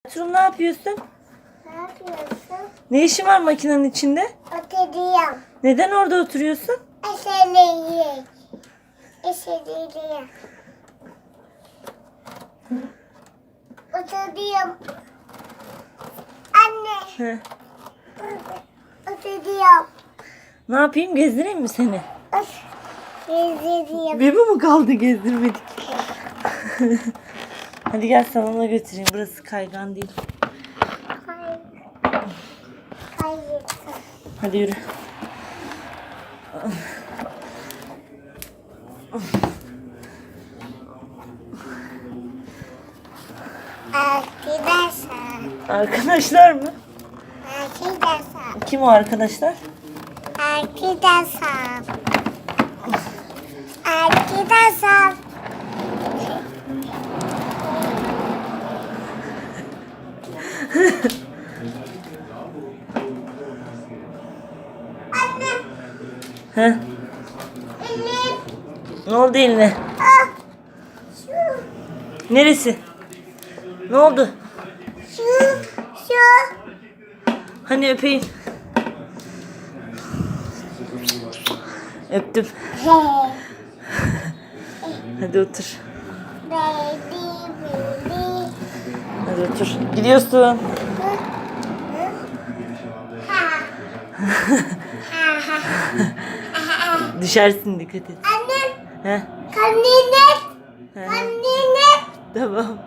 Ertuğrul ne yapıyorsun? Ne yapıyorsun? Ne işin var makinenin içinde? Oturuyorum. Neden orada oturuyorsun? Eserleyeyim. Eserleyeyim. Oturuyorum. Anne. He. Oturuyorum. Ne yapayım, gezdireyim mi seni? Gezdireyim. Bir bu mu kaldı gezdirmedik? Hadi gel salona götüreyim. Burası kaygan değil. Hayır. Hayır. Hadi yürü. Arkadaşlar. Arkadaşlar mı? Arkadaşlar. Kim o arkadaşlar? Arkadaşlar. Arkadaşlar. Anne. He? Elim. Ne oldu eline? Ah. Şu. Neresi? Ne oldu? Şu. Şu. Hani öpeyim. Öptüm. Hey. Hadi otur. Baby, baby. Hadi otur. Gidiyorsun. Ha. Düşersin, dikkat et. Annem. He? Kendine. He. Kendine. Tamam.